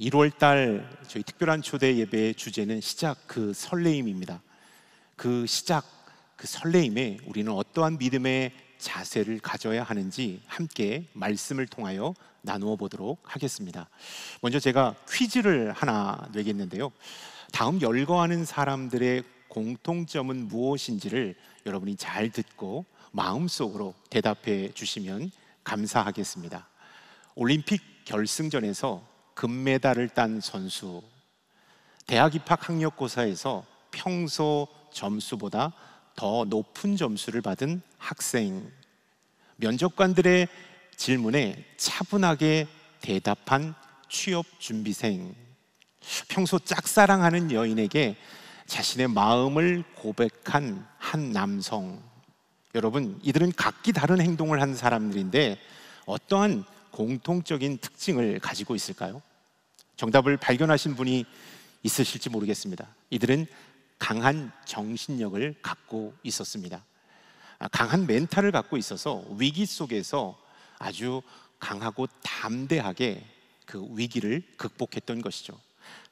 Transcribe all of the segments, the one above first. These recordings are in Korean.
1월 달 저희 특별한 초대 예배의 주제는 시작 그 설레임입니다. 그 시작 그 설레임에 우리는 어떠한 믿음의 자세를 가져야 하는지 함께 말씀을 통하여 나누어 보도록 하겠습니다. 먼저 제가 퀴즈를 하나 내겠는데요, 다음 열거하는 사람들의 공통점은 무엇인지를 여러분이 잘 듣고 마음속으로 대답해 주시면 감사하겠습니다. 올림픽 결승전에서 금메달을 딴 선수, 대학 입학 학력고사에서 평소 점수보다 더 높은 점수를 받은 학생, 면접관들의 질문에 차분하게 대답한 취업 준비생, 평소 짝사랑하는 여인에게 자신의 마음을 고백한 한 남성. 여러분, 이들은 각기 다른 행동을 한 사람들인데 어떠한 공통적인 특징을 가지고 있을까요? 정답을 발견하신 분이 있으실지 모르겠습니다. 이들은 강한 정신력을 갖고 있었습니다. 강한 멘탈을 갖고 있어서 위기 속에서 아주 강하고 담대하게 그 위기를 극복했던 것이죠.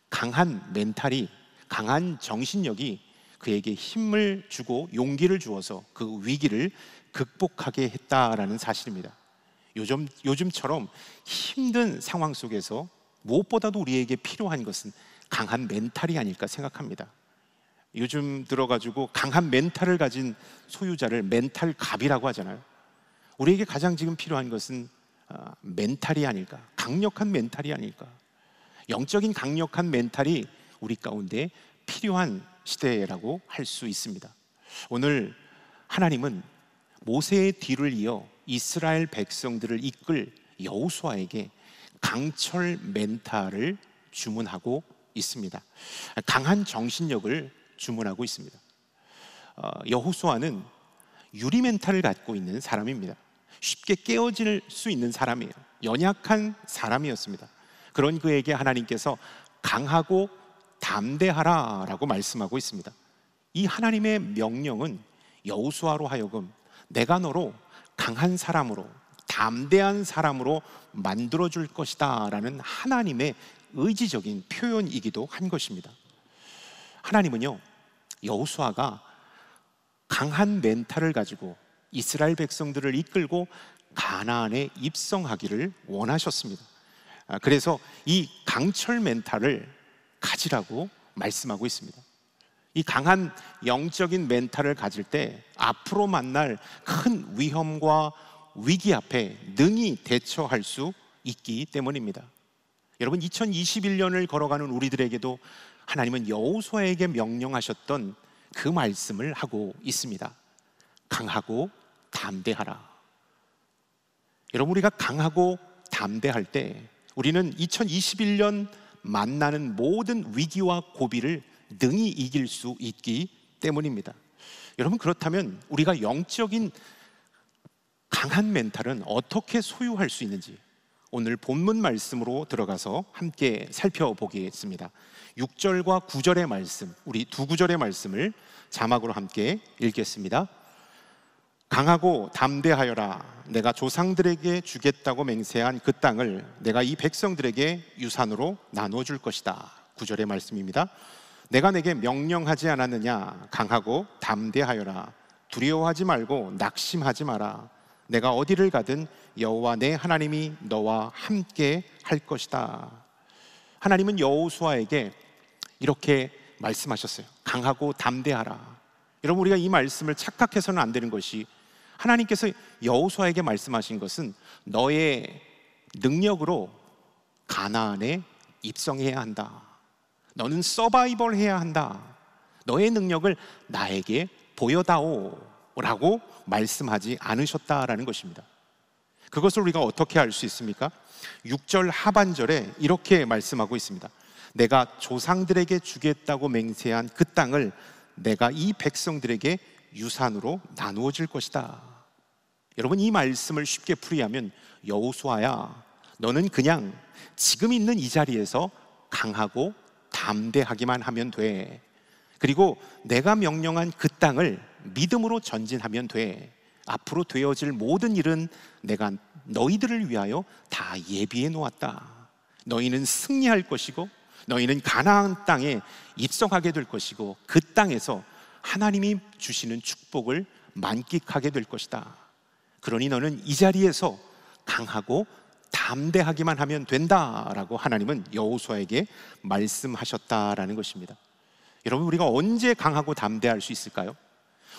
강한 멘탈이, 강한 정신력이 그에게 힘을 주고 용기를 주어서 그 위기를 극복하게 했다라는 사실입니다. 요즘처럼 힘든 상황 속에서 무엇보다도 우리에게 필요한 것은 강한 멘탈이 아닐까 생각합니다. 요즘 들어가지고 강한 멘탈을 가진 소유자를 멘탈갑이라고 하잖아요. 우리에게 가장 지금 필요한 것은 멘탈이 아닐까, 강력한 멘탈이 아닐까. 영적인 강력한 멘탈이 우리 가운데 필요한 시대라고 할 수 있습니다. 오늘 하나님은 모세의 뒤를 이어 이스라엘 백성들을 이끌 여호수아에게 강철 멘탈을 주문하고 있습니다. 강한 정신력을 주문하고 있습니다. 여호수아는 유리 멘탈을 갖고 있는 사람입니다. 쉽게 깨어질 수 있는 사람이에요. 연약한 사람이었습니다. 그런 그에게 하나님께서 강하고 담대하라 라고 말씀하고 있습니다. 이 하나님의 명령은 여호수아로 하여금 내가 너로 강한 사람으로, 담대한 사람으로 만들어줄 것이다 라는 하나님의 의지적인 표현이기도 한 것입니다. 하나님은요, 여호수아가 강한 멘탈을 가지고 이스라엘 백성들을 이끌고 가나안에 입성하기를 원하셨습니다. 그래서 이 강철 멘탈을 가지라고 말씀하고 있습니다. 이 강한 영적인 멘탈을 가질 때 앞으로 만날 큰 위험과 위기 앞에 능히 대처할 수 있기 때문입니다. 여러분, 2021년을 걸어가는 우리들에게도 하나님은 여호수아에게 명령하셨던 그 말씀을 하고 있습니다. 강하고 담대하라. 여러분, 우리가 강하고 담대할 때 우리는 2021년 만나는 모든 위기와 고비를 능히 이길 수 있기 때문입니다. 여러분, 그렇다면 우리가 영적인 강한 멘탈은 어떻게 소유할 수 있는지 오늘 본문 말씀으로 들어가서 함께 살펴보겠습니다. 6절과 9절의 말씀, 우리 두 구절의 말씀을 자막으로 함께 읽겠습니다. 강하고 담대하여라. 내가 조상들에게 주겠다고 맹세한 그 땅을 내가 이 백성들에게 유산으로 나누어 줄 것이다. 9절의 말씀입니다. 내가 내게 명령하지 않았느냐? 강하고 담대하여라. 두려워하지 말고 낙심하지 마라. 내가 어디를 가든 여호와 내 하나님이 너와 함께 할 것이다. 하나님은 여호수아에게 이렇게 말씀하셨어요. 강하고 담대하라. 여러분, 우리가 이 말씀을 착각해서는 안 되는 것이, 하나님께서 여호수아에게 말씀하신 것은 너의 능력으로 가나안에 입성해야 한다. 너는 서바이벌 해야 한다. 너의 능력을 나에게 보여다오 라고 말씀하지 않으셨다라는 것입니다. 그것을 우리가 어떻게 알 수 있습니까? 6절 하반절에 이렇게 말씀하고 있습니다. 내가 조상들에게 주겠다고 맹세한 그 땅을 내가 이 백성들에게 유산으로 나누어 줄 것이다. 여러분, 이 말씀을 쉽게 풀이하면 여호수아야, 너는 그냥 지금 있는 이 자리에서 강하고 담대하기만 하면 돼. 그리고 내가 명령한 그 땅을 믿음으로 전진하면 돼. 앞으로 되어질 모든 일은 내가 너희들을 위하여 다 예비해 놓았다. 너희는 승리할 것이고 너희는 가나안 땅에 입성하게 될 것이고 그 땅에서 하나님이 주시는 축복을 만끽하게 될 것이다. 그러니 너는 이 자리에서 강하고 담대하기만 하면 된다라고 하나님은 여호수아에게 말씀하셨다라는 것입니다. 여러분, 우리가 언제 강하고 담대할 수 있을까요?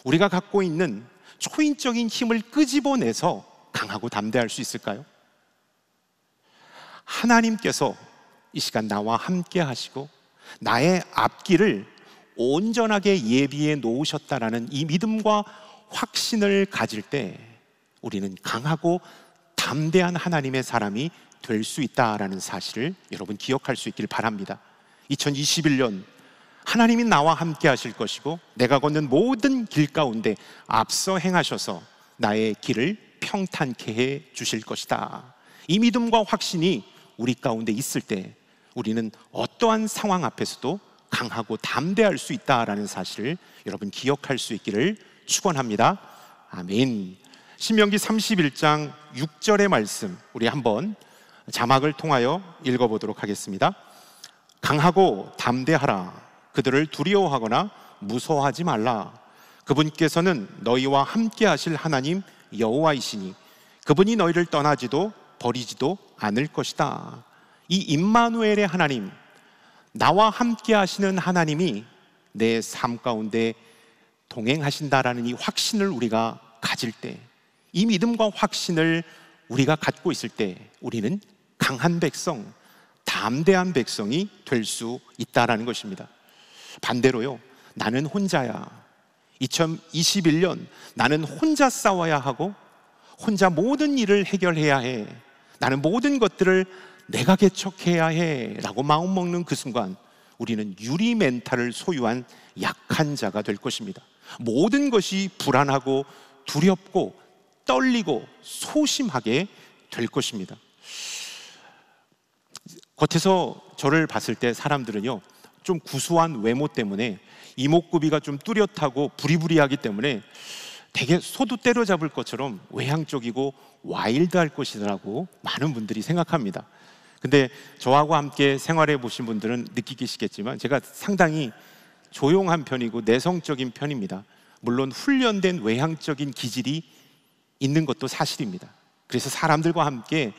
우리가 갖고 있는 초인적인 힘을 끄집어내서 강하고 담대할 수 있을까요? 하나님께서 이 시간 나와 함께 하시고 나의 앞길을 온전하게 예비해 놓으셨다라는 이 믿음과 확신을 가질 때 우리는 강하고 담대한 하나님의 사람이 될 수 있다라는 사실을 여러분 기억할 수 있길 바랍니다. 2021년 하나님이 나와 함께 하실 것이고 내가 걷는 모든 길 가운데 앞서 행하셔서 나의 길을 평탄케 해 주실 것이다. 이 믿음과 확신이 우리 가운데 있을 때 우리는 어떠한 상황 앞에서도 강하고 담대할 수 있다라는 사실을 여러분 기억할 수 있기를 축원합니다. 아멘. 신명기 31장 6절의 말씀 우리 한번 자막을 통하여 읽어보도록 하겠습니다. 강하고 담대하라. 그들을 두려워하거나 무서워하지 말라. 그분께서는 너희와 함께 하실 하나님 여호와이시니 그분이 너희를 떠나지도 버리지도 않을 것이다. 이 임마누엘의 하나님, 나와 함께 하시는 하나님이 내 삶 가운데 동행하신다라는 이 확신을 우리가 가질 때, 이 믿음과 확신을 우리가 갖고 있을 때 우리는 강한 백성, 담대한 백성이 될 수 있다라는 것입니다. 반대로요, 나는 혼자야, 2021년 나는 혼자 싸워야 하고 혼자 모든 일을 해결해야 해, 나는 모든 것들을 내가 개척해야 해 라고 마음먹는 그 순간 우리는 유리 멘탈을 소유한 약한 자가 될 것입니다. 모든 것이 불안하고 두렵고 떨리고 소심하게 될 것입니다. 겉에서 저를 봤을 때 사람들은요, 좀 구수한 외모 때문에 이목구비가 좀 뚜렷하고 부리부리하기 때문에 되게 소도 때려잡을 것처럼 외향적이고 와일드할 것이라고 많은 분들이 생각합니다. 근데 저하고 함께 생활해 보신 분들은 느끼시겠지만 제가 상당히 조용한 편이고 내성적인 편입니다. 물론 훈련된 외향적인 기질이 있는 것도 사실입니다. 그래서 사람들과 함께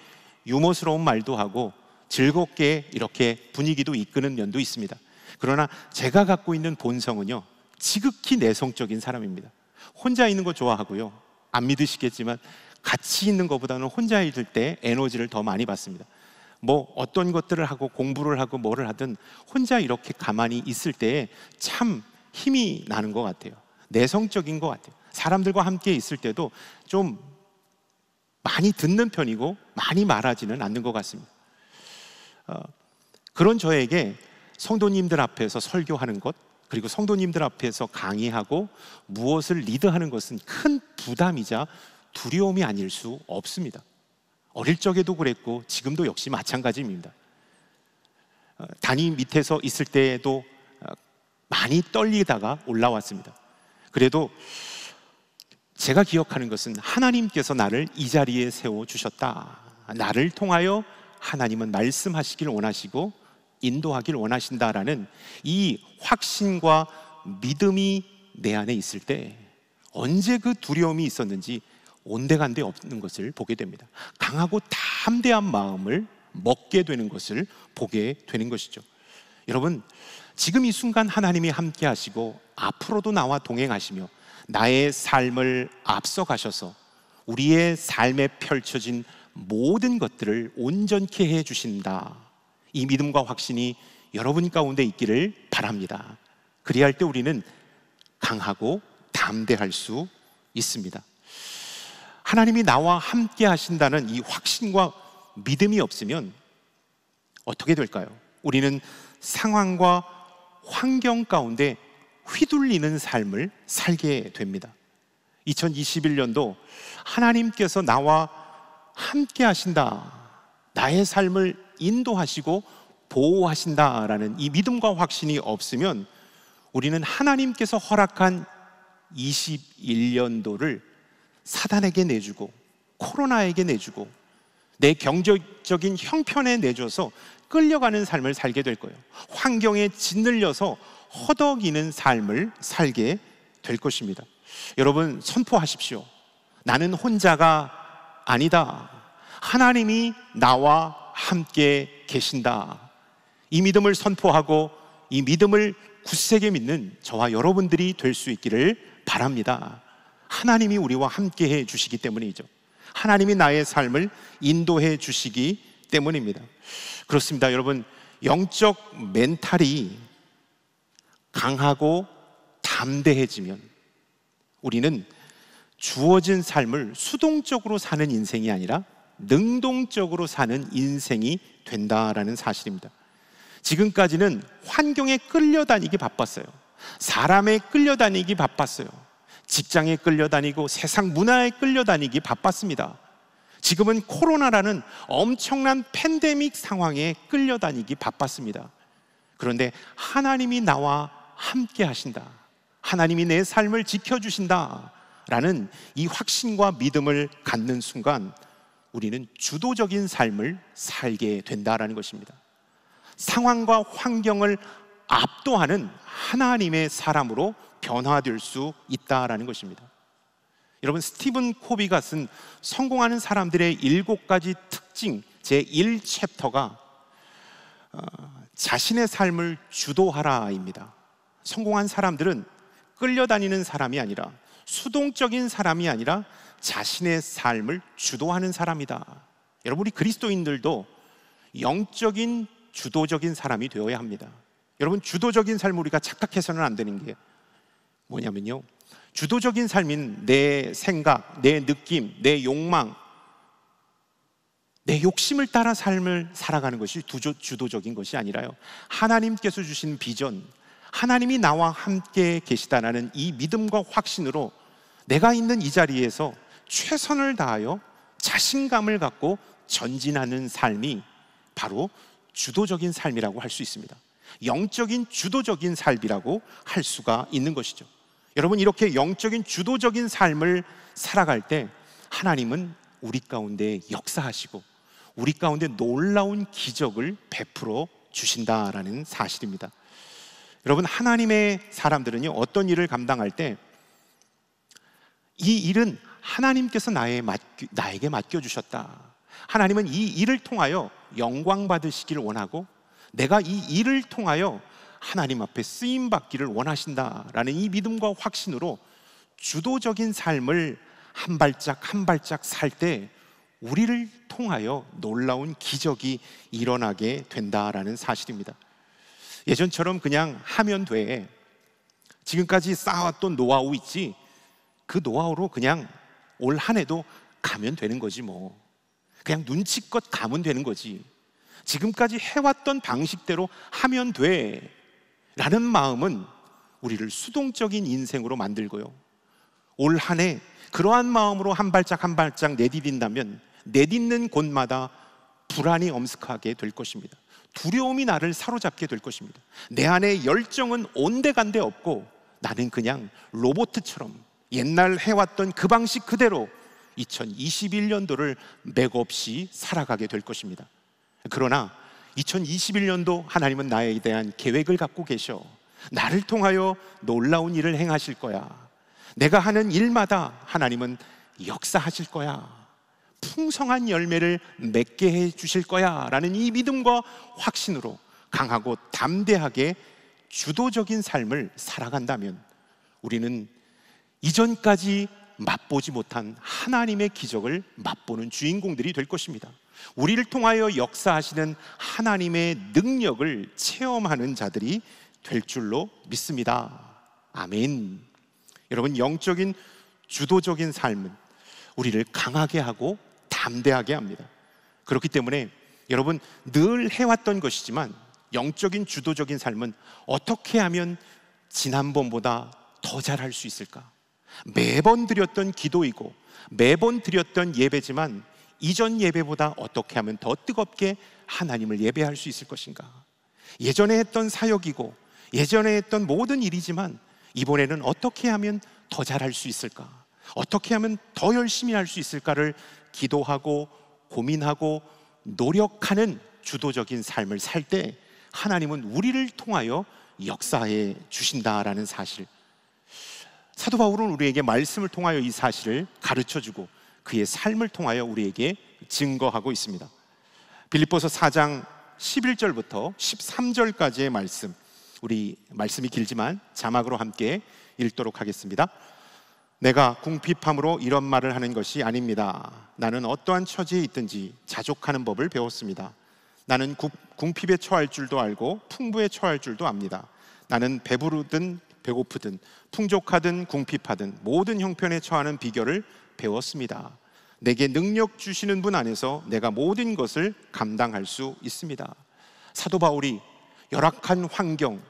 유머스러운 말도 하고 즐겁게 이렇게 분위기도 이끄는 면도 있습니다. 그러나 제가 갖고 있는 본성은요, 지극히 내성적인 사람입니다. 혼자 있는 거 좋아하고요, 안 믿으시겠지만 같이 있는 것보다는 혼자 있을 때 에너지를 더 많이 받습니다. 뭐 어떤 것들을 하고 공부를 하고 뭐를 하든 혼자 이렇게 가만히 있을 때 참 힘이 나는 것 같아요. 내성적인 것 같아요. 사람들과 함께 있을 때도 좀 많이 듣는 편이고 많이 말하지는 않는 것 같습니다. 그런 저에게 성도님들 앞에서 설교하는 것, 그리고 성도님들 앞에서 강의하고 무엇을 리드하는 것은 큰 부담이자 두려움이 아닐 수 없습니다. 어릴 적에도 그랬고 지금도 역시 마찬가지입니다. 단임 밑에서 있을 때에도 많이 떨리다가 올라왔습니다. 그래도 제가 기억하는 것은 하나님께서 나를 이 자리에 세워주셨다, 나를 통하여 하나님은 말씀하시길 원하시고 인도하길 원하신다라는 이 확신과 믿음이 내 안에 있을 때 언제 그 두려움이 있었는지 온데간데 없는 것을 보게 됩니다. 강하고 담대한 마음을 먹게 되는 것을 보게 되는 것이죠. 여러분, 지금 이 순간 하나님이 함께 하시고 앞으로도 나와 동행하시며 나의 삶을 앞서가셔서 우리의 삶에 펼쳐진 모든 것들을 온전케 해 주신다, 이 믿음과 확신이 여러분 가운데 있기를 바랍니다. 그리할 때 우리는 강하고 담대할 수 있습니다. 하나님이 나와 함께 하신다는 이 확신과 믿음이 없으면 어떻게 될까요? 우리는 상황과 환경 가운데 휘둘리는 삶을 살게 됩니다. 2021년도 하나님께서 나와 함께 하신다, 나의 삶을 인도하시고 보호하신다라는 이 믿음과 확신이 없으면 우리는 하나님께서 허락한 21년도를 사단에게 내주고 코로나에게 내주고 내 경제적인 형편에 내줘서 끌려가는 삶을 살게 될 거예요. 환경에 짓눌려서 허덕이는 삶을 살게 될 것입니다. 여러분, 선포하십시오. 나는 혼자가 아니다. 하나님이 나와 함께 계신다. 이 믿음을 선포하고 이 믿음을 굳세게 믿는 저와 여러분들이 될 수 있기를 바랍니다. 하나님이 우리와 함께 해 주시기 때문이죠. 하나님이 나의 삶을 인도해 주시기 때문입니다. 그렇습니다. 여러분, 영적 멘탈이 강하고 담대해지면 우리는 주어진 삶을 수동적으로 사는 인생이 아니라 능동적으로 사는 인생이 된다라는 사실입니다. 지금까지는 환경에 끌려다니기 바빴어요. 사람에 끌려다니기 바빴어요. 직장에 끌려다니고 세상 문화에 끌려다니기 바빴습니다. 지금은 코로나라는 엄청난 팬데믹 상황에 끌려다니기 바빴습니다. 그런데 하나님이 나와 함께 하신다, 하나님이 내 삶을 지켜주신다 라는 이 확신과 믿음을 갖는 순간 우리는 주도적인 삶을 살게 된다라는 것입니다. 상황과 환경을 압도하는 하나님의 사람으로 변화될 수 있다라는 것입니다. 여러분, 스티븐 코비가 쓴 성공하는 사람들의 7가지 특징 제1챕터가 자신의 삶을 주도하라입니다. 성공한 사람들은 끌려다니는 사람이 아니라, 수동적인 사람이 아니라 자신의 삶을 주도하는 사람이다. 여러분, 우리 그리스도인들도 영적인 주도적인 사람이 되어야 합니다. 여러분, 주도적인 삶을 우리가 착각해서는 안 되는 게 뭐냐면요, 주도적인 삶인 내 생각, 내 느낌, 내 욕망, 내 욕심을 따라 삶을 살아가는 것이 주도적인 것이 아니라요, 하나님께서 주신 비전, 하나님이 나와 함께 계시다라는 이 믿음과 확신으로 내가 있는 이 자리에서 최선을 다하여 자신감을 갖고 전진하는 삶이 바로 주도적인 삶이라고 할 수 있습니다. 영적인 주도적인 삶이라고 할 수가 있는 것이죠. 여러분, 이렇게 영적인 주도적인 삶을 살아갈 때 하나님은 우리 가운데 역사하시고 우리 가운데 놀라운 기적을 베풀어 주신다라는 사실입니다. 여러분, 하나님의 사람들은요, 어떤 일을 감당할 때 이 일은 하나님께서 나에게 맡겨주셨다, 하나님은 이 일을 통하여 영광 받으시기를 원하고 내가 이 일을 통하여 하나님 앞에 쓰임 받기를 원하신다라는 이 믿음과 확신으로 주도적인 삶을 한 발짝 한 발짝 살 때 우리를 통하여 놀라운 기적이 일어나게 된다라는 사실입니다. 예전처럼 그냥 하면 돼, 지금까지 쌓아왔던 노하우 있지, 그 노하우로 그냥 올 한 해도 가면 되는 거지, 뭐 그냥 눈치껏 가면 되는 거지, 지금까지 해왔던 방식대로 하면 돼 라는 마음은 우리를 수동적인 인생으로 만들고요, 올 한 해 그러한 마음으로 한 발짝 한 발짝 내디딘다면 내딛는 곳마다 불안이 엄습하게 될 것입니다. 두려움이 나를 사로잡게 될 것입니다. 내 안에 열정은 온데간데 없고 나는 그냥 로봇처럼 옛날 해왔던 그 방식 그대로 2021년도를 맥없이 살아가게 될 것입니다. 그러나 2021년도 하나님은 나에 대한 계획을 갖고 계셔. 나를 통하여 놀라운 일을 행하실 거야. 내가 하는 일마다 하나님은 역사하실 거야. 풍성한 열매를 맺게 해 주실 거야 라는 이 믿음과 확신으로 강하고 담대하게 주도적인 삶을 살아간다면 우리는 이전까지 맛보지 못한 하나님의 기적을 맛보는 주인공들이 될 것입니다. 우리를 통하여 역사하시는 하나님의 능력을 체험하는 자들이 될 줄로 믿습니다. 아멘. 여러분, 영적인 주도적인 삶은 우리를 강하게 하고 담대하게 합니다. 그렇기 때문에 여러분, 늘 해왔던 것이지만 영적인 주도적인 삶은 어떻게 하면 지난번보다 더 잘할 수 있을까? 매번 드렸던 기도이고 매번 드렸던 예배지만 이전 예배보다 어떻게 하면 더 뜨겁게 하나님을 예배할 수 있을 것인가? 예전에 했던 사역이고 예전에 했던 모든 일이지만 이번에는 어떻게 하면 더 잘할 수 있을까? 어떻게 하면 더 열심히 할 수 있을까를 기도하고 고민하고 노력하는 주도적인 삶을 살 때 하나님은 우리를 통하여 역사해 주신다라는 사실, 사도 바울은 우리에게 말씀을 통하여 이 사실을 가르쳐주고 그의 삶을 통하여 우리에게 증거하고 있습니다. 빌립보서 4장 11절부터 13절까지의 말씀, 우리 말씀이 길지만 자막으로 함께 읽도록 하겠습니다. 내가 궁핍함으로 이런 말을 하는 것이 아닙니다. 나는 어떠한 처지에 있든지 자족하는 법을 배웠습니다. 나는 궁핍에 처할 줄도 알고 풍부에 처할 줄도 압니다. 나는 배부르든 배고프든 풍족하든 궁핍하든 모든 형편에 처하는 비결을 배웠습니다. 내게 능력 주시는 분 안에서 내가 모든 것을 감당할 수 있습니다. 사도 바울이 열악한 환경,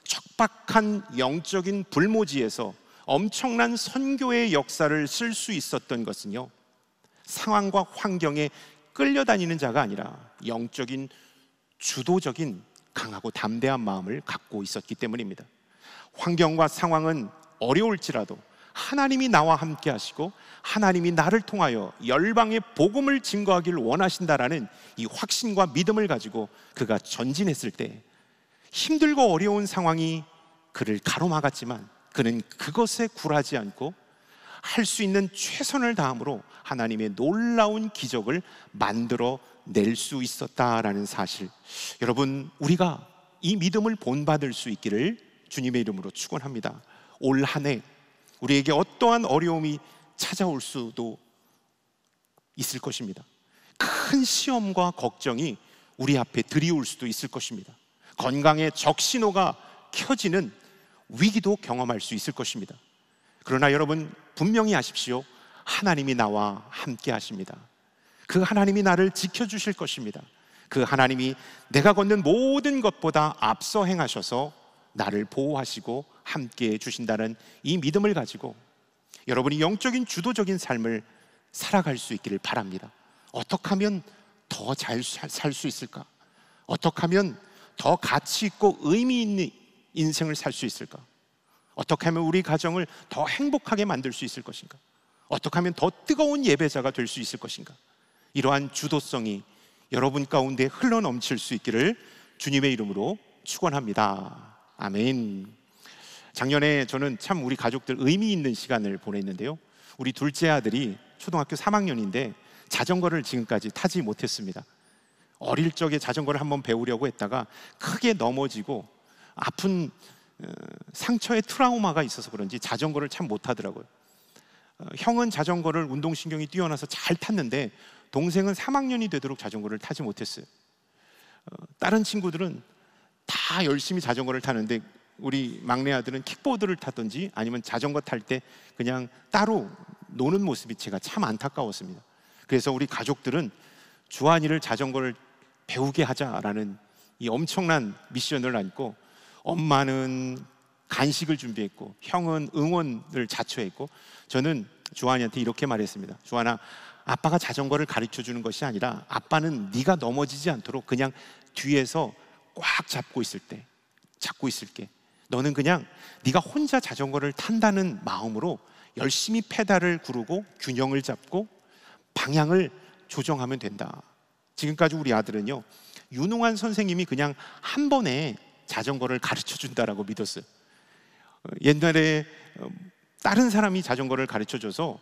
척박한 영적인 불모지에서 엄청난 선교의 역사를 쓸 수 있었던 것은요, 상황과 환경에 끌려다니는 자가 아니라 영적인 주도적인 강하고 담대한 마음을 갖고 있었기 때문입니다. 환경과 상황은 어려울지라도 하나님이 나와 함께 하시고 하나님이 나를 통하여 열방의 복음을 증거하기를 원하신다라는 이 확신과 믿음을 가지고 그가 전진했을 때 힘들고 어려운 상황이 그를 가로막았지만 그는 그것에 굴하지 않고 할 수 있는 최선을 다함으로 하나님의 놀라운 기적을 만들어 낼 수 있었다라는 사실, 여러분, 우리가 이 믿음을 본받을 수 있기를 주님의 이름으로 축원합니다. 올 한 해 우리에게 어떠한 어려움이 찾아올 수도 있을 것입니다. 큰 시험과 걱정이 우리 앞에 들이올 수도 있을 것입니다. 건강의 적신호가 켜지는 위기도 경험할 수 있을 것입니다. 그러나 여러분, 분명히 아십시오. 하나님이 나와 함께 하십니다. 그 하나님이 나를 지켜주실 것입니다. 그 하나님이 내가 걷는 모든 것보다 앞서 행하셔서 나를 보호하시고 함께 해주신다는 이 믿음을 가지고 여러분이 영적인 주도적인 삶을 살아갈 수 있기를 바랍니다. 어떻게 하면 더 잘 살 수 있을까? 어떻게 하면 더 가치 있고 의미 있는 인생을 살 수 있을까? 어떻게 하면 우리 가정을 더 행복하게 만들 수 있을 것인가? 어떻게 하면 더 뜨거운 예배자가 될 수 있을 것인가? 이러한 주도성이 여러분 가운데 흘러넘칠 수 있기를 주님의 이름으로 축원합니다. 아멘. 작년에 저는 참 우리 가족들 의미 있는 시간을 보냈는데요, 우리 둘째 아들이 초등학교 3학년인데 자전거를 지금까지 타지 못했습니다. 어릴 적에 자전거를 한번 배우려고 했다가 크게 넘어지고 아픈 상처에 트라우마가 있어서 그런지 자전거를 참 못하더라고요. 형은 자전거를 운동신경이 뛰어나서 잘 탔는데 동생은 3학년이 되도록 자전거를 타지 못했어요. 다른 친구들은 다 열심히 자전거를 타는데 우리 막내 아들은 킥보드를 타든지 아니면 자전거 탈 때 그냥 따로 노는 모습이 제가 참 안타까웠습니다. 그래서 우리 가족들은 주한이를 자전거를 배우게 하자라는 이 엄청난 미션을 안고 엄마는 간식을 준비했고 형은 응원을 자처했고 저는 주한이한테 이렇게 말했습니다. 주한아, 아빠가 자전거를 가르쳐 주는 것이 아니라 아빠는 네가 넘어지지 않도록 그냥 뒤에서 꽉 잡고 있을게. 너는 그냥 네가 혼자 자전거를 탄다는 마음으로 열심히 페달을 구르고 균형을 잡고 방향을 조정하면 된다. 지금까지 우리 아들은요, 유능한 선생님이 그냥 한 번에 자전거를 가르쳐 준다라고 믿었어요. 옛날에 다른 사람이 자전거를 가르쳐 줘서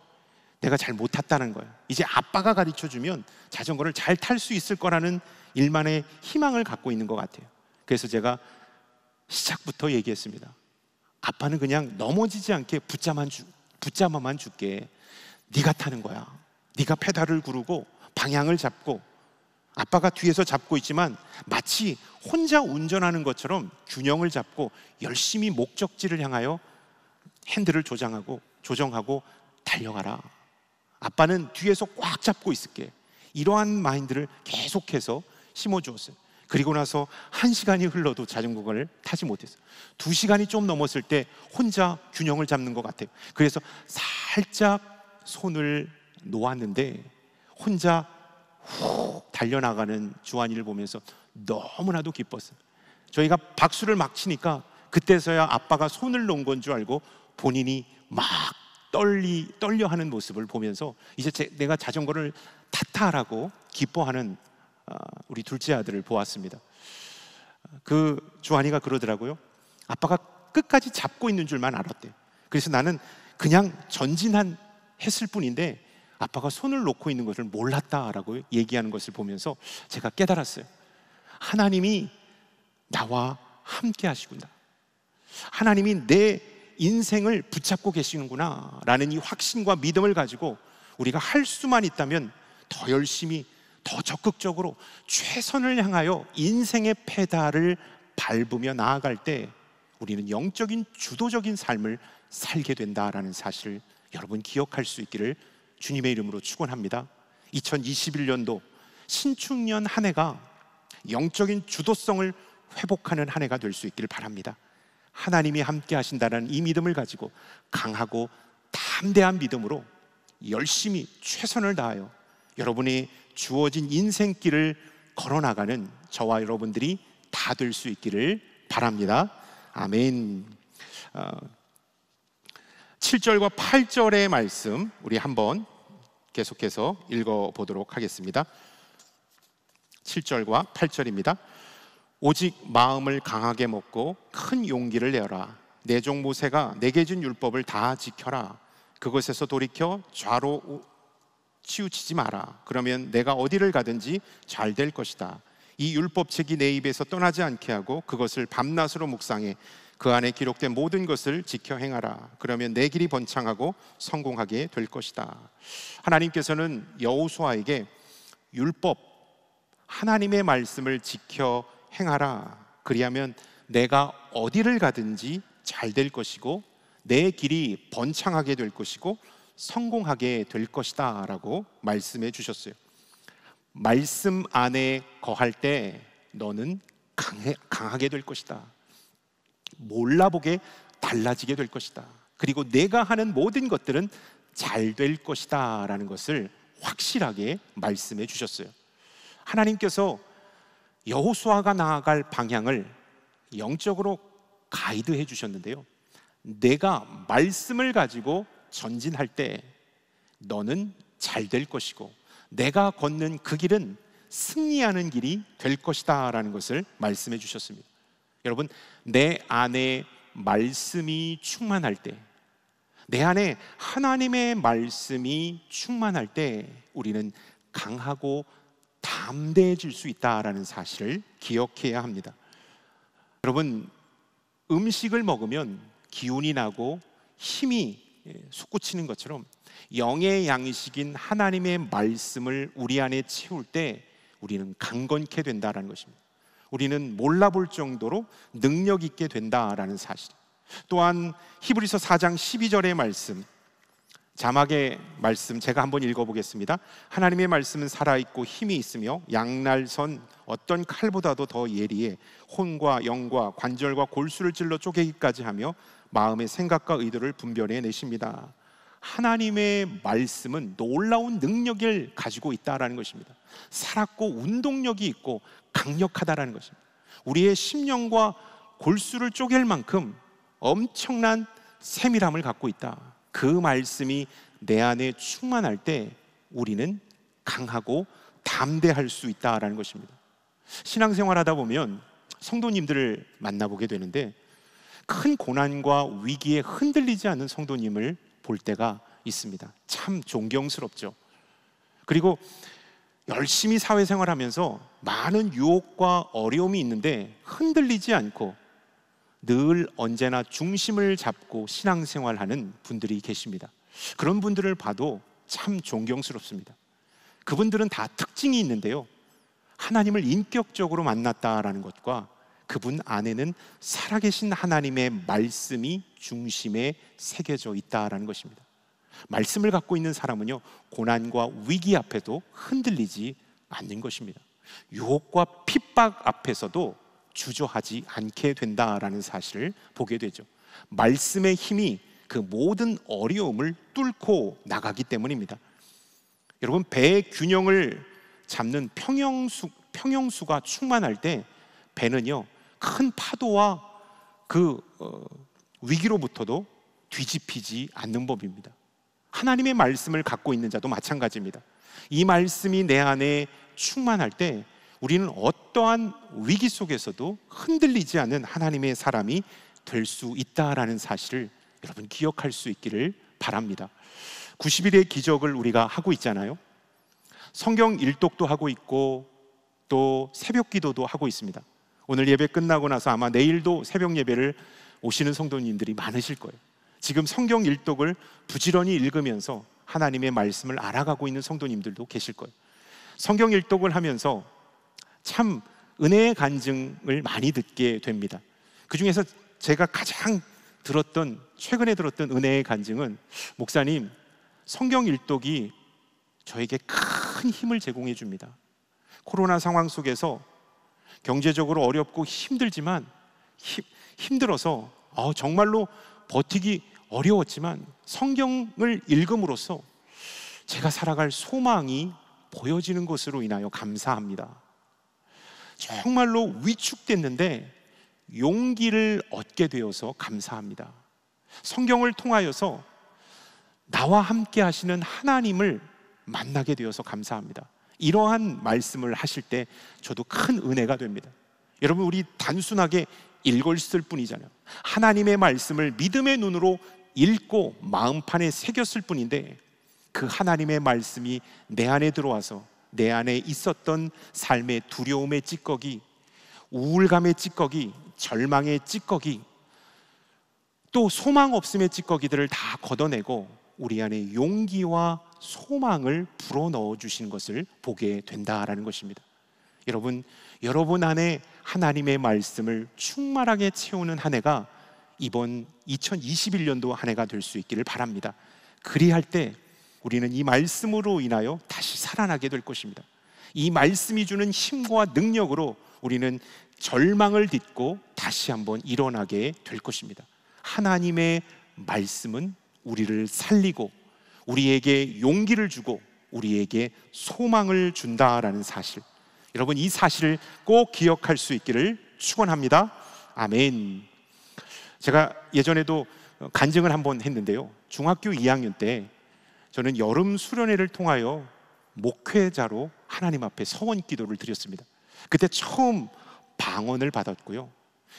내가 잘 못 탔다는 거야. 이제 아빠가 가르쳐 주면 자전거를 잘 탈 수 있을 거라는 일만의 희망을 갖고 있는 것 같아요. 그래서 제가 시작부터 얘기했습니다. 아빠는 그냥 넘어지지 않게 붙잡아만 줄게. 네가 타는 거야. 네가 페달을 구르고 방향을 잡고 아빠가 뒤에서 잡고 있지만 마치 혼자 운전하는 것처럼 균형을 잡고 열심히 목적지를 향하여 핸들을 조정하고 달려가라. 아빠는 뒤에서 꽉 잡고 있을게. 이러한 마인드를 계속해서 심어주었어요. 그리고 나서 1시간이 흘러도 자전거를 타지 못했어요. 2시간이 좀 넘었을 때 혼자 균형을 잡는 것 같아요. 그래서 살짝 손을 놓았는데 혼자 훅 달려나가는 주한이를 보면서 너무나도 기뻤어요. 저희가 박수를 막 치니까 그때서야 아빠가 손을 놓은 건 줄 알고 본인이 막 떨려하는 모습을 보면서 이제 내가 자전거를 탓하라고 기뻐하는 우리 둘째 아들을 보았습니다. 그 주한이가 그러더라고요. 아빠가 끝까지 잡고 있는 줄만 알았대요. 그래서 나는 그냥 했을 뿐인데 아빠가 손을 놓고 있는 것을 몰랐다라고 얘기하는 것을 보면서 제가 깨달았어요. 하나님이 나와 함께 하시구나, 하나님이 내 인생을 붙잡고 계시는구나 라는 이 확신과 믿음을 가지고 우리가 할 수만 있다면 더 열심히, 더 적극적으로 최선을 향하여 인생의 페달을 밟으며 나아갈 때 우리는 영적인 주도적인 삶을 살게 된다라는 사실을 여러분 기억할 수 있기를 주님의 이름으로 축원합니다. 2021년도 신축년 한 해가 영적인 주도성을 회복하는 한 해가 될 수 있기를 바랍니다. 하나님이 함께 하신다는 이 믿음을 가지고 강하고 담대한 믿음으로 열심히 최선을 다하여 여러분이 주어진 인생길을 걸어나가는 저와 여러분들이 다 될 수 있기를 바랍니다. 아멘. 7절과 8절의 말씀 우리 한번 계속해서 읽어보도록 하겠습니다. 7절과 8절입니다. 오직 마음을 강하게 먹고 큰 용기를 내어라. 내 종 모세가 내게 준 율법을 다 지켜라. 그것에서 돌이켜 좌로 치우치지 마라. 그러면 내가 어디를 가든지 잘 될 것이다. 이 율법책이 내 입에서 떠나지 않게 하고 그것을 밤낮으로 묵상해 그 안에 기록된 모든 것을 지켜 행하라. 그러면 내 길이 번창하고 성공하게 될 것이다. 하나님께서는 여호수아에게 율법, 하나님의 말씀을 지켜 행하라. 그리하면 내가 어디를 가든지 잘 될 것이고 내 길이 번창하게 될 것이고 성공하게 될 것이다 라고 말씀해 주셨어요. 말씀 안에 거할 때 너는 강하게 될 것이다. 몰라보게 달라지게 될 것이다. 그리고 내가 하는 모든 것들은 잘 될 것이다 라는 것을 확실하게 말씀해 주셨어요. 하나님께서 여호수아가 나아갈 방향을 영적으로 가이드해 주셨는데요, 내가 말씀을 가지고 전진할 때 너는 잘 될 것이고 내가 걷는 그 길은 승리하는 길이 될 것이다 라는 것을 말씀해 주셨습니다. 여러분, 내 안에 말씀이 충만할 때, 내 안에 하나님의 말씀이 충만할 때 우리는 강하고 담대해질 수 있다라는 사실을 기억해야 합니다. 여러분, 음식을 먹으면 기운이 나고 힘이 솟구치는 것처럼 영의 양식인 하나님의 말씀을 우리 안에 채울 때 우리는 강건케 된다라는 것입니다. 우리는 몰라볼 정도로 능력 있게 된다라는 사실. 또한 히브리서 4장 12절의 말씀, 자막의 말씀 제가 한번 읽어보겠습니다. 하나님의 말씀은 살아있고 힘이 있으며 양날선 어떤 칼보다도 더 예리해 혼과 영과 관절과 골수를 찔러 쪼개기까지 하며 마음의 생각과 의도를 분별해 내십니다. 하나님의 말씀은 놀라운 능력을 가지고 있다라는 것입니다. 살았고 운동력이 있고 강력하다라는 것입니다. 우리의 심령과 골수를 쪼갤 만큼 엄청난 세밀함을 갖고 있다. 그 말씀이 내 안에 충만할 때 우리는 강하고 담대할 수 있다라는 것입니다. 신앙생활 하다 보면 성도님들을 만나보게 되는데 큰 고난과 위기에 흔들리지 않는 성도님을 볼 때가 있습니다. 참 존경스럽죠. 그리고 열심히 사회생활하면서 많은 유혹과 어려움이 있는데 흔들리지 않고 늘 언제나 중심을 잡고 신앙생활하는 분들이 계십니다. 그런 분들을 봐도 참 존경스럽습니다. 그분들은 다 특징이 있는데요, 하나님을 인격적으로 만났다라는 것과 그분 안에는 살아계신 하나님의 말씀이 중심에 새겨져 있다라는 것입니다. 말씀을 갖고 있는 사람은요, 고난과 위기 앞에도 흔들리지 않는 것입니다. 유혹과 핍박 앞에서도 주저하지 않게 된다라는 사실을 보게 되죠. 말씀의 힘이 그 모든 어려움을 뚫고 나가기 때문입니다. 여러분, 배의 균형을 잡는 평형수가 충만할 때 배는요, 큰 파도와 그 위기로부터도 뒤집히지 않는 법입니다. 하나님의 말씀을 갖고 있는 자도 마찬가지입니다. 이 말씀이 내 안에 충만할 때 우리는 어떠한 위기 속에서도 흔들리지 않는 하나님의 사람이 될 수 있다라는 사실을 여러분 기억할 수 있기를 바랍니다. 90일의 기적을 우리가 하고 있잖아요. 성경 일독도 하고 있고 또 새벽 기도도 하고 있습니다. 오늘 예배 끝나고 나서 아마 내일도 새벽 예배를 오시는 성도님들이 많으실 거예요. 지금 성경 일독을 부지런히 읽으면서 하나님의 말씀을 알아가고 있는 성도님들도 계실 거예요. 성경 일독을 하면서 참 은혜의 간증을 많이 듣게 됩니다. 그 중에서 제가 가장 최근에 들었던 은혜의 간증은, 목사님, 성경 일독이 저에게 큰 힘을 제공해 줍니다. 코로나 상황 속에서 경제적으로 어렵고 힘들지만 힘들어서 정말로 버티기 어려웠지만 성경을 읽음으로써 제가 살아갈 소망이 보여지는 것으로 인하여 감사합니다. 정말로 위축됐는데 용기를 얻게 되어서 감사합니다. 성경을 통하여서 나와 함께 하시는 하나님을 만나게 되어서 감사합니다. 이러한 말씀을 하실 때 저도 큰 은혜가 됩니다. 여러분, 우리 단순하게 읽었을 뿐이잖아요. 하나님의 말씀을 믿음의 눈으로 읽고 마음판에 새겼을 뿐인데, 그 하나님의 말씀이 내 안에 들어와서 내 안에 있었던 삶의 두려움의 찌꺼기, 우울감의 찌꺼기, 절망의 찌꺼기, 또 소망 없음의 찌꺼기들을 다 걷어내고 우리 안에 용기와 소망을 불어넣어 주신 것을 보게 된다라는 것입니다. 여러분 안에 하나님의 말씀을 충만하게 채우는 한 해가 이번 2021년도 한 해가 될 수 있기를 바랍니다. 그리할 때 우리는 이 말씀으로 인하여 다시 살아나게 될 것입니다. 이 말씀이 주는 힘과 능력으로 우리는 절망을 딛고 다시 한번 일어나게 될 것입니다. 하나님의 말씀은 우리를 살리고 우리에게 용기를 주고 우리에게 소망을 준다라는 사실, 여러분, 이 사실을 꼭 기억할 수 있기를 축원합니다. 아멘. 제가 예전에도 간증을 한번 했는데요, 중학교 2학년 때 저는 여름 수련회를 통하여 목회자로 하나님 앞에 서원 기도를 드렸습니다. 그때 처음 방언을 받았고요,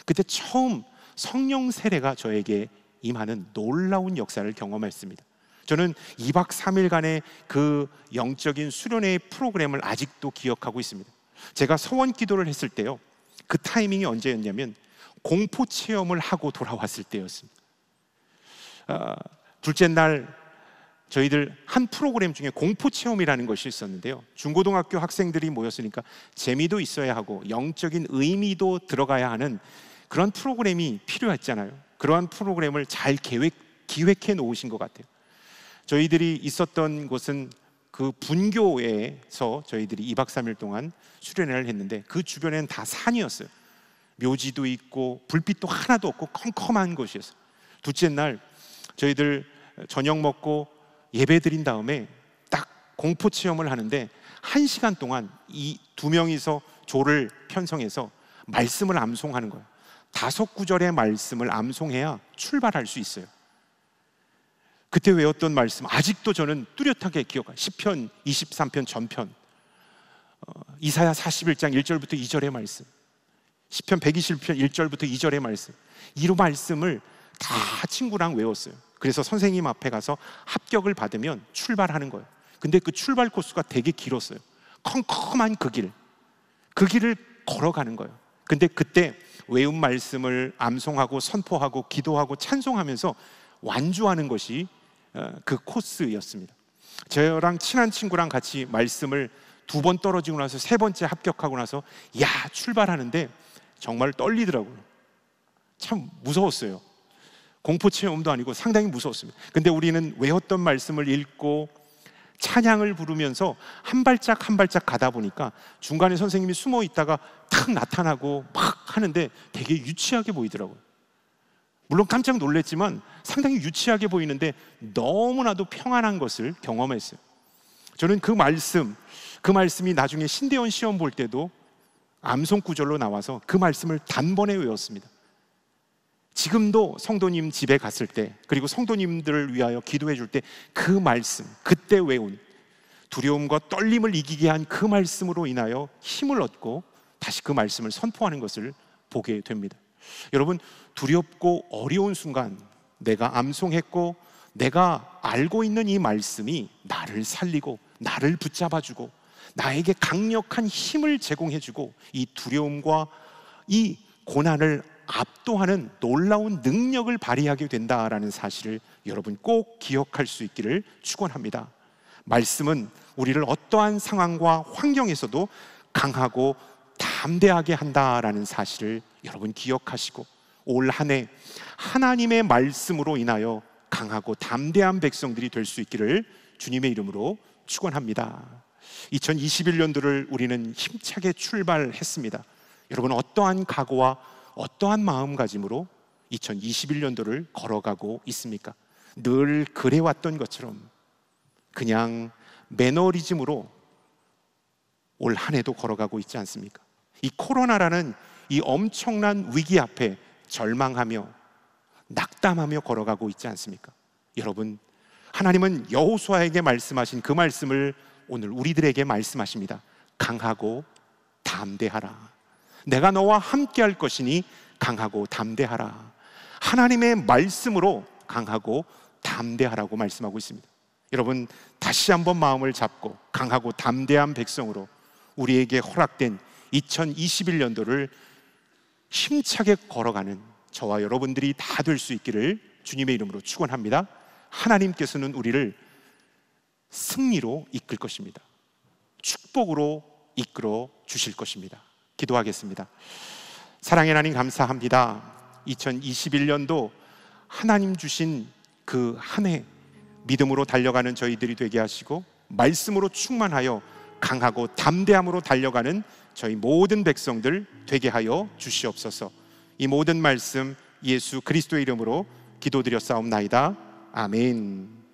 그때 처음 성령 세례가 저에게 임하는 놀라운 역사를 경험했습니다. 저는 2박 3일간의 그 영적인 수련회의 프로그램을 아직도 기억하고 있습니다. 제가 서원 기도를 했을 때요, 그 타이밍이 언제였냐면 공포 체험을 하고 돌아왔을 때였습니다. 둘째 날 저희들 한 프로그램 중에 공포 체험이라는 것이 있었는데요, 중고등학교 학생들이 모였으니까 재미도 있어야 하고 영적인 의미도 들어가야 하는 그런 프로그램이 필요했잖아요. 그러한 프로그램을 잘 기획해 놓으신 것 같아요. 저희들이 있었던 곳은 그 분교에서 저희들이 2박 3일 동안 수련회를 했는데, 그 주변에는 다 산이었어요. 묘지도 있고 불빛도 하나도 없고 컴컴한 곳이었어요. 둘째 날 저희들 저녁 먹고 예배 드린 다음에 딱 공포 체험을 하는데, 1시간 동안 이 두 명이서 조를 편성해서 말씀을 암송하는 거예요. 5구절의 말씀을 암송해야 출발할 수 있어요. 그때 외웠던 말씀 아직도 저는 뚜렷하게 기억해요. 시편 23편 전편, 이사야 41장 1절부터 2절의 말씀, 시편 120편 1절부터 2절의 말씀, 이 말씀을 다 친구랑 외웠어요. 그래서 선생님 앞에 가서 합격을 받으면 출발하는 거예요. 근데 그 출발 코스가 되게 길었어요. 컴컴한 그 길을 걸어가는 거예요. 근데 그때 외운 말씀을 암송하고 선포하고 기도하고 찬송하면서 완주하는 것이 그 코스였습니다. 저랑 친한 친구랑 같이 말씀을 2번 떨어지고 나서 3번째 합격하고 나서 출발하는데 정말 떨리더라고요. 참 무서웠어요. 공포 체험도 아니고 상당히 무서웠습니다. 근데 우리는 외웠던 말씀을 읽고 찬양을 부르면서 한 발짝 한 발짝 가다 보니까 중간에 선생님이 숨어 있다가 탁 나타나고 막 하는데 되게 유치하게 보이더라고요. 물론 깜짝 놀랐지만 상당히 유치하게 보이는데 너무나도 평안한 것을 경험했어요. 저는 그 말씀이 나중에 신대원 시험 볼 때도 암송 구절로 나와서 그 말씀을 단번에 외웠습니다. 지금도 성도님 집에 갔을 때, 그리고 성도님들을 위하여 기도해 줄 때 그 말씀, 그때 외운, 두려움과 떨림을 이기게 한 그 말씀으로 인하여 힘을 얻고 다시 그 말씀을 선포하는 것을 보게 됩니다. 여러분, 두렵고 어려운 순간 내가 암송했고 내가 알고 있는 이 말씀이 나를 살리고 나를 붙잡아주고 나에게 강력한 힘을 제공해주고 이 두려움과 이 고난을 압도하는 놀라운 능력을 발휘하게 된다라는 사실을 여러분 꼭 기억할 수 있기를 축원합니다. 말씀은 우리를 어떠한 상황과 환경에서도 강하고 담대하게 한다라는 사실을 여러분 기억하시고 올 한 해 하나님의 말씀으로 인하여 강하고 담대한 백성들이 될 수 있기를 주님의 이름으로 축원합니다. 2021년도를 우리는 힘차게 출발했습니다. 여러분, 어떠한 각오와 어떠한 마음가짐으로 2021년도를 걸어가고 있습니까? 늘 그래왔던 것처럼 그냥 매너리즘으로 올 한 해도 걸어가고 있지 않습니까? 이 코로나라는 이 엄청난 위기 앞에 절망하며 낙담하며 걸어가고 있지 않습니까? 여러분, 하나님은 여호수아에게 말씀하신 그 말씀을 오늘 우리들에게 말씀하십니다. 강하고 담대하라. 내가 너와 함께 할 것이니 강하고 담대하라. 하나님의 말씀으로 강하고 담대하라고 말씀하고 있습니다. 여러분, 다시 한번 마음을 잡고 강하고 담대한 백성으로 우리에게 허락된 2021년도를 힘차게 걸어가는 저와 여러분들이 다 될 수 있기를 주님의 이름으로 축원합니다. 하나님께서는 우리를 승리로 이끌 것입니다. 축복으로 이끌어 주실 것입니다. 기도하겠습니다. 사랑의 하나님, 감사합니다. 2021년도 하나님 주신 그 한 해 믿음으로 달려가는 저희들이 되게 하시고 말씀으로 충만하여 강하고 담대함으로 달려가는 저희 모든 백성들 되게 하여 주시옵소서. 이 모든 말씀 예수 그리스도의 이름으로 기도드렸사옵나이다. 아멘.